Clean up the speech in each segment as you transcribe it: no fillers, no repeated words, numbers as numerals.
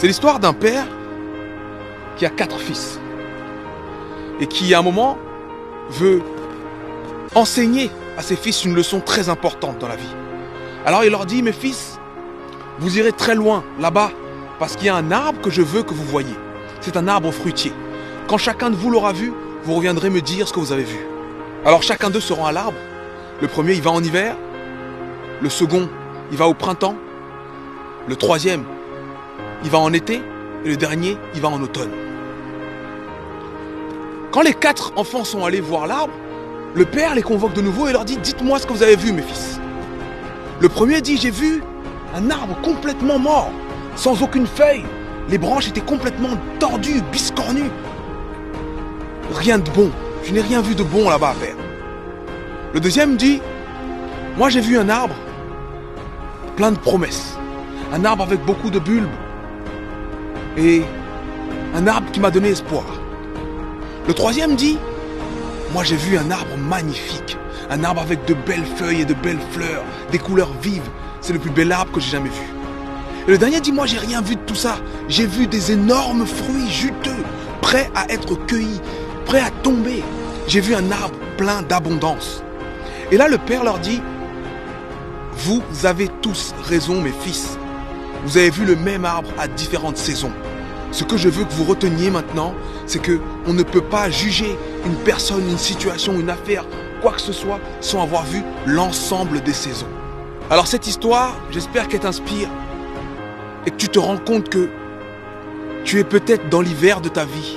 C'est l'histoire d'un père qui a 4 fils et qui, à un moment, veut enseigner à ses fils une leçon très importante dans la vie. Alors il leur dit, mes fils, vous irez très loin, là-bas, parce qu'il y a un arbre que je veux que vous voyiez. C'est un arbre fruitier. Quand chacun de vous l'aura vu, vous reviendrez me dire ce que vous avez vu. Alors chacun d'eux se rend à l'arbre. Le premier, il va en hiver. Le second, il va au printemps. Le troisième, il va en été. Et le dernier, il va en automne. Quand les 4 enfants sont allés voir l'arbre, le père les convoque de nouveau et leur dit, dites-moi ce que vous avez vu, mes fils. Le premier dit, j'ai vu un arbre complètement mort, sans aucune feuille. Les branches étaient complètement tordues, biscornues. Rien de bon. Je n'ai rien vu de bon là-bas, père. Le deuxième dit, moi j'ai vu un arbre plein de promesses. Un arbre avec beaucoup de bulbes. Et un arbre qui m'a donné espoir. Le troisième dit, moi j'ai vu un arbre magnifique. Un arbre avec de belles feuilles et de belles fleurs, des couleurs vives. C'est le plus bel arbre que j'ai jamais vu. Et le dernier dit, moi j'ai rien vu de tout ça. J'ai vu des énormes fruits juteux, prêts à être cueillis, prêts à tomber. J'ai vu un arbre plein d'abondance. Et là le père leur dit, vous avez tous raison, mes fils. Vous avez vu le même arbre à différentes saisons. Ce que je veux que vous reteniez maintenant, c'est que on ne peut pas juger une personne, une situation, une affaire, quoi que ce soit, sans avoir vu l'ensemble des saisons. Alors cette histoire, j'espère qu'elle t'inspire et que tu te rends compte que tu es peut-être dans l'hiver de ta vie.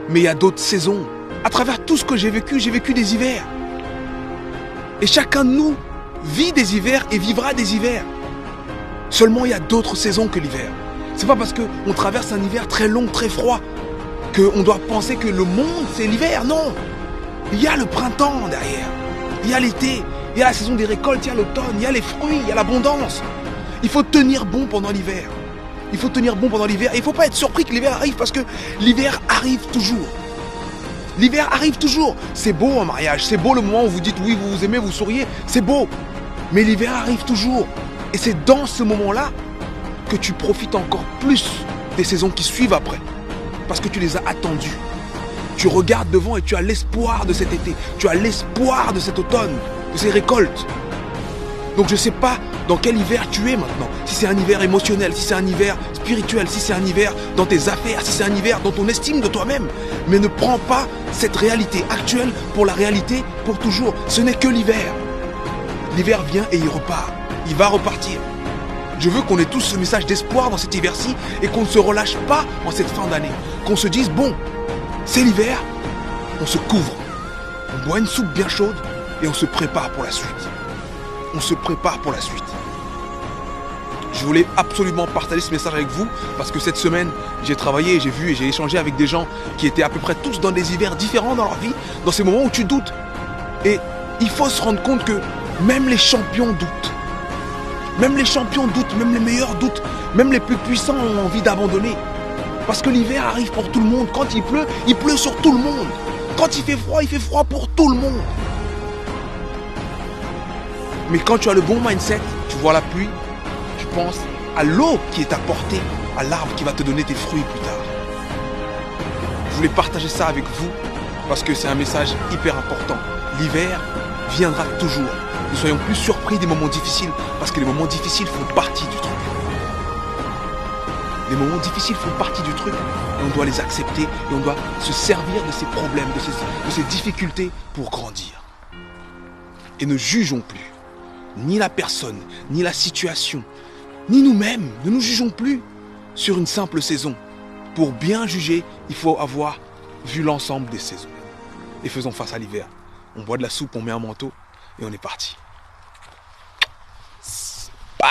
Mais il y a d'autres saisons. À travers tout ce que j'ai vécu des hivers. Et chacun de nous vit des hivers et vivra des hivers. Seulement, il y a d'autres saisons que l'hiver. C'est pas parce qu'on traverse un hiver très long, très froid, qu'on doit penser que le monde, c'est l'hiver. Non. Il y a le printemps derrière. Il y a l'été. Il y a la saison des récoltes. Il y a l'automne. Il y a les fruits. Il y a l'abondance. Il faut tenir bon pendant l'hiver. Il faut tenir bon pendant l'hiver. Et il ne faut pas être surpris que l'hiver arrive parce que l'hiver arrive toujours. L'hiver arrive toujours. C'est beau un mariage. C'est beau le moment où vous dites oui, vous vous aimez, vous souriez. C'est beau. Mais l'hiver arrive toujours. Et c'est dans ce moment-là que tu profites encore plus des saisons qui suivent après. Parce que tu les as attendues. Tu regardes devant et tu as l'espoir de cet été. Tu as l'espoir de cet automne, de ces récoltes. Donc je ne sais pas dans quel hiver tu es maintenant. Si c'est un hiver émotionnel, si c'est un hiver spirituel, si c'est un hiver dans tes affaires, si c'est un hiver dans ton estime de toi-même. Mais ne prends pas cette réalité actuelle pour la réalité pour toujours. Ce n'est que l'hiver. L'hiver vient et il repart. Il va repartir. Je veux qu'on ait tous ce message d'espoir dans cet hiver-ci et qu'on ne se relâche pas en cette fin d'année. Qu'on se dise, bon, c'est l'hiver, on se couvre. On boit une soupe bien chaude et on se prépare pour la suite. On se prépare pour la suite. Je voulais absolument partager ce message avec vous parce que cette semaine, j'ai travaillé, j'ai vu et j'ai échangé avec des gens qui étaient à peu près tous dans des hivers différents dans leur vie, dans ces moments où tu doutes. Et il faut se rendre compte que même les champions doutent. Même les champions doutent, même les meilleurs doutent, même les plus puissants ont envie d'abandonner. Parce que l'hiver arrive pour tout le monde. Quand il pleut sur tout le monde. Quand il fait froid pour tout le monde. Mais quand tu as le bon mindset, tu vois la pluie, tu penses à l'eau qui est apportée, à l'arbre qui va te donner tes fruits plus tard. Je voulais partager ça avec vous parce que c'est un message hyper important. L'hiver viendra toujours. Ne soyons plus surpris des moments difficiles parce que les moments difficiles font partie du truc. Les moments difficiles font partie du truc et on doit les accepter et on doit se servir de ces problèmes, de ces difficultés pour grandir. Et ne jugeons plus ni la personne, ni la situation, ni nous-mêmes. Ne nous jugeons plus sur une simple saison. Pour bien juger, il faut avoir vu l'ensemble des saisons. Et faisons face à l'hiver. On boit de la soupe, on met un manteau et on est parti. Bah